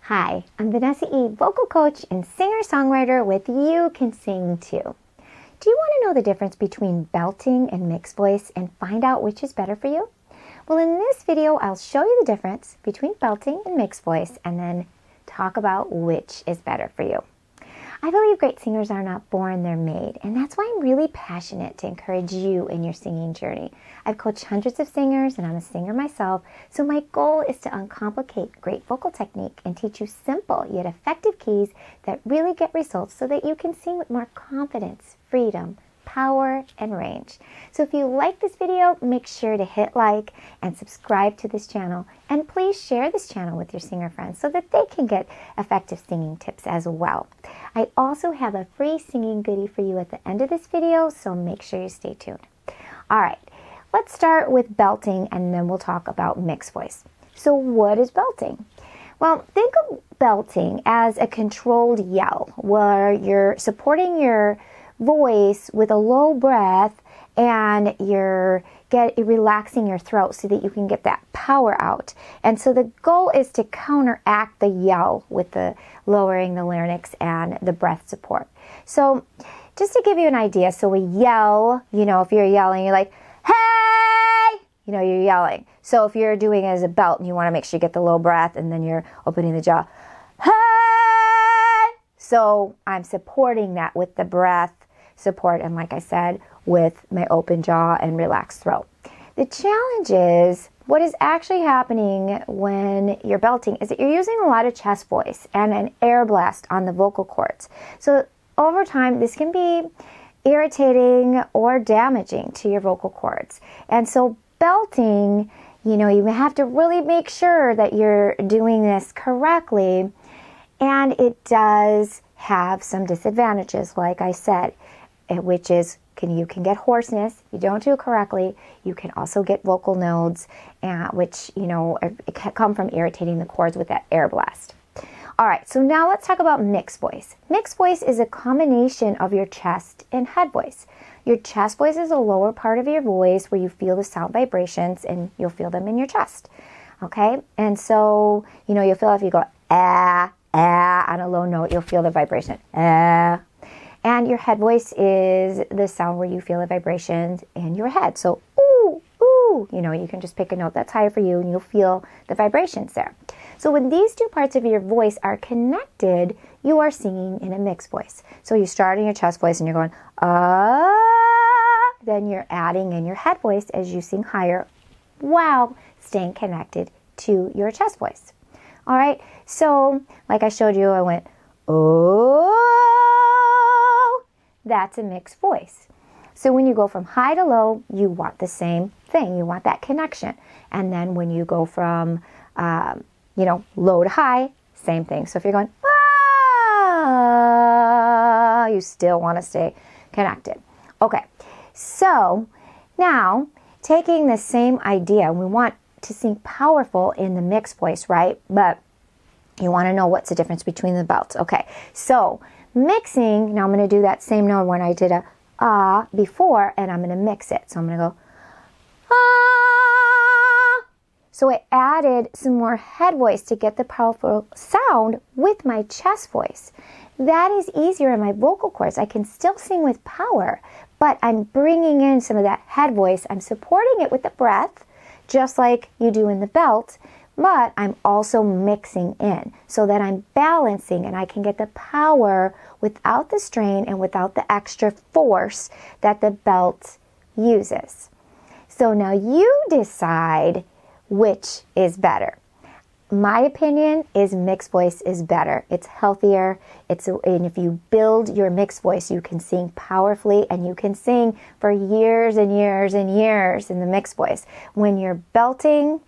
Hi, I'm Vanessa E, vocal coach and singer-songwriter with You Can Sing Too. Do you want to know the difference between belting and mixed voice and find out which is better for you? Well, in this video, I'll show you the difference between belting and mixed voice and then talk about which is better for you. I believe great singers are not born, they're made, and that's why I'm really passionate to encourage you in your singing journey. I've coached hundreds of singers, and I'm a singer myself, so my goal is to uncomplicate great vocal technique and teach you simple yet effective keys that really get results so that you can sing with more confidence, freedom, power, and range. So if you like this video, make sure to hit like and subscribe to this channel, and please share this channel with your singer friends so that they can get effective singing tips as well. I also have a free singing goodie for you at the end of this video, so make sure you stay tuned. All right, let's start with belting and then we'll talk about mixed voice. So what is belting? Well, think of belting as a controlled yell where you're supporting your voice with a low breath and you're relaxing your throat so that you can get that power out. And so the goal is to counteract the yell with the lowering the larynx and the breath support. So just to give you an idea, so a yell, if you're yelling, you're like, hey, you're yelling. So if you're doing it as a belt and you want to make sure you get the low breath and then you're opening the jaw, hey! So I'm supporting that with the breath support and, like I said, with my open jaw and relaxed throat. The challenge is what is actually happening when you're belting is that you're using a lot of chest voice and an air blast on the vocal cords. So over time, this can be irritating or damaging to your vocal cords. And so belting, you have to really make sure that you're doing this correctly. And it does have some disadvantages, like I said, which is you can get hoarseness. You don't do it correctly. You can also get vocal nodes, which, it can come from irritating the cords with that air blast. All right, so now let's talk about mixed voice. Mixed voice is a combination of your chest and head voice. Your chest voice is the lower part of your voice where you feel the sound vibrations, and you'll feel them in your chest. Okay, and so, you'll feel if you go ah, ah on a low note, you'll feel the vibration, ah. And your head voice is the sound where you feel the vibrations in your head. So, ooh, ooh, you can just pick a note that's higher for you and you'll feel the vibrations there. So when these two parts of your voice are connected, you are singing in a mixed voice. So you start in your chest voice and you're going, ah, then you're adding in your head voice as you sing higher while staying connected to your chest voice. All right, so like I showed you, I went, oh, that's a mixed voice. So when you go from high to low, you want the same thing. You want that connection. And then when you go from, low to high, same thing. So if you're going, ah, you still want to stay connected. Okay, so now taking the same idea, we want to sing powerful in the mixed voice, right? But you want to know what's the difference between the belts. Okay, so mixing, now I'm going to do that same note when I did a ah before, and I'm going to mix it. So I'm going to go ah. So I added some more head voice to get the powerful sound with my chest voice. That is easier in my vocal cords. I can still sing with power, but I'm bringing in some of that head voice. I'm supporting it with the breath, just like you do in the belt, but I'm also mixing in so that I'm balancing and I can get the power without the strain and without the extra force that the belt uses. So now you decide which is better. My opinion is mixed voice is better. It's healthier. And if you build your mixed voice, you can sing powerfully and you can sing for years and years and years in the mixed voice. When you're belting,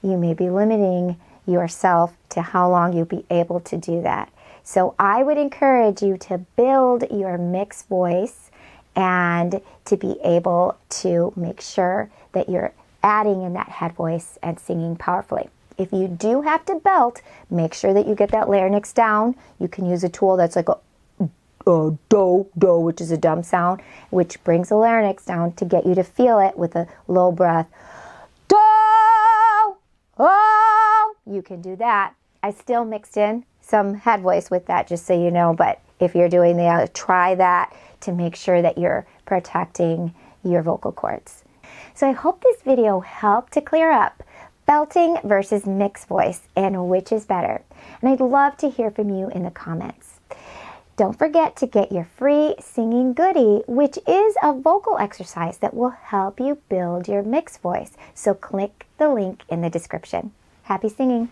you may be limiting yourself to how long you'll be able to do that. So I would encourage you to build your mixed voice and to be able to make sure that you're adding in that head voice and singing powerfully. If you do have to belt, make sure that you get that larynx down. You can use a tool that's like a do, which is a dumb sound, which brings the larynx down to get you to feel it with a low breath. Do, oh, you can do that. I still mixed in some head voice with that, just so you know, but if you're doing the try that to make sure that you're protecting your vocal cords. So I hope this video helped to clear up belting versus mixed voice and which is better. And I'd love to hear from you in the comments. Don't forget to get your free singing goodie, which is a vocal exercise that will help you build your mixed voice. So click the link in the description. Happy singing!